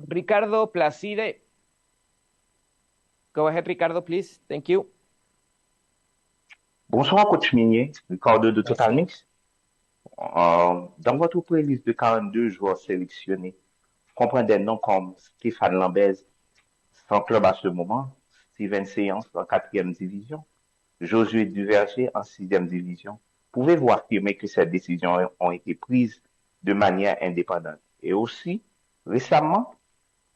Ricardo Placide. Go ahead, Ricardo, please. Thank you. Bonsoir, coach Minier, Ricardo de Total Merci. Mix. Dans votre playlist de 42 joueurs sélectionnés, je comprends des noms comme Stéphane Lambez, sans club à ce moment, Steven Séance en quatrième division, Josué Duverger en sixième division. Pouvez-vous affirmer que ces décisions ont été prises de manière indépendante? Et aussi, récemment,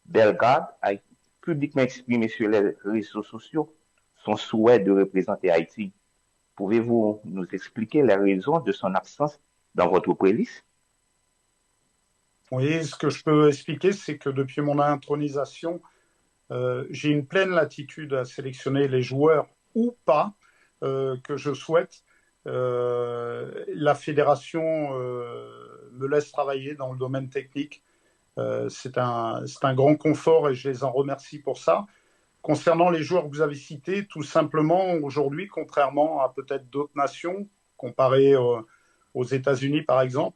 Belgrade a publiquement exprimé sur les réseaux sociaux son souhait de représenter Haïti. Pouvez-vous nous expliquer les raisons de son absence dans votre playlist? Oui, ce que je peux expliquer, c'est que depuis mon intronisation, j'ai une pleine latitude à sélectionner les joueurs ou pas que je souhaite. La fédération me laisse travailler dans le domaine technique. C'est un grand confort et je les en remercie pour ça. Concernant les joueurs que vous avez cités, tout simplement, aujourd'hui, contrairement à peut-être d'autres nations, comparé aux États-Unis par exemple,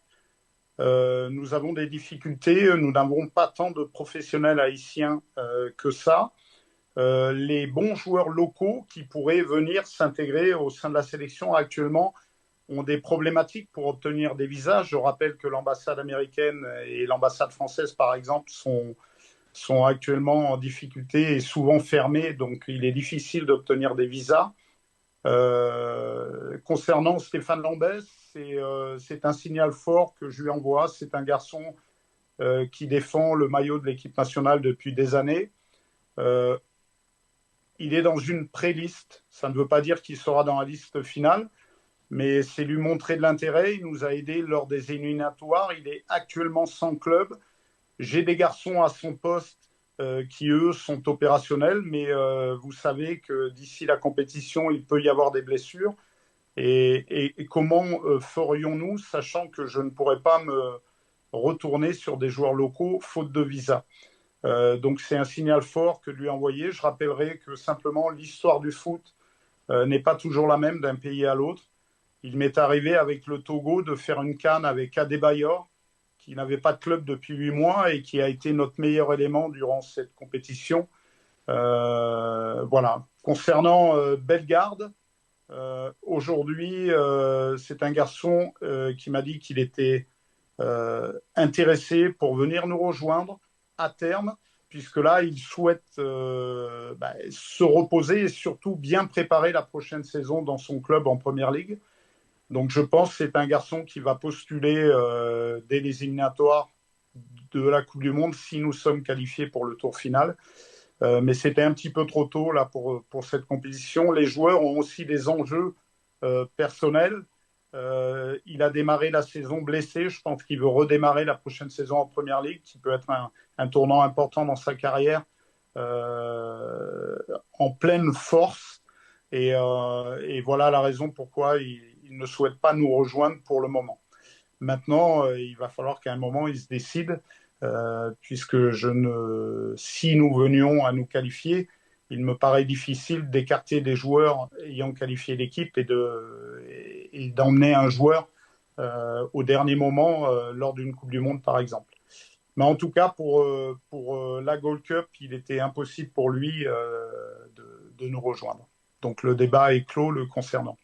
nous avons des difficultés. Nous n'avons pas tant de professionnels haïtiens que ça. Les bons joueurs locaux qui pourraient venir s'intégrer au sein de la sélection actuellement ont des problématiques pour obtenir des visas. Je rappelle que l'ambassade américaine et l'ambassade française, par exemple, sont actuellement en difficulté et souvent fermées, donc il est difficile d'obtenir des visas. Concernant Stéphane Lambès, c'est un signal fort que je lui envoie. C'est un garçon qui défend le maillot de l'équipe nationale depuis des années. Il est dans une pré-liste. Ça ne veut pas dire qu'il sera dans la liste finale, mais c'est lui montrer de l'intérêt. Il nous a aidés lors des éliminatoires. Il est actuellement sans club. J'ai des garçons à son poste qui, eux, sont opérationnels, mais vous savez que d'ici la compétition, il peut y avoir des blessures. Et comment ferions-nous, sachant que je ne pourrais pas me retourner sur des joueurs locaux faute de visa. Donc c'est un signal fort que de lui envoyer. Je rappellerai que simplement l'histoire du foot n'est pas toujours la même d'un pays à l'autre. Il m'est arrivé avec le Togo de faire une CAN avec Adebayor, qui n'avait pas de club depuis 8 mois et qui a été notre meilleur élément durant cette compétition. Voilà. Concernant Bellegarde, aujourd'hui, c'est un garçon qui m'a dit qu'il était intéressé pour venir nous rejoindre à terme, puisque là, il souhaite se reposer et surtout bien préparer la prochaine saison dans son club en Première Ligue. Donc je pense que c'est un garçon qui va postuler dès les éliminatoires de la Coupe du Monde si nous sommes qualifiés pour le tour final. Mais c'était un petit peu trop tôt là pour cette compétition. Les joueurs ont aussi des enjeux personnels. Il a démarré la saison blessé. Je pense qu'il veut redémarrer la prochaine saison en Première Ligue, qui peut être un tournant important dans sa carrière, en pleine force. Et voilà la raison pourquoi il ne souhaite pas nous rejoindre pour le moment. Maintenant, il va falloir qu'à un moment, il se décide, puisque si nous venions à nous qualifier, il me paraît difficile d'écarter des joueurs ayant qualifié l'équipe et d'emmener un joueur au dernier moment lors d'une Coupe du Monde, par exemple. Mais en tout cas, pour la Gold Cup, il était impossible pour lui de nous rejoindre. Donc le débat est clos le concernant.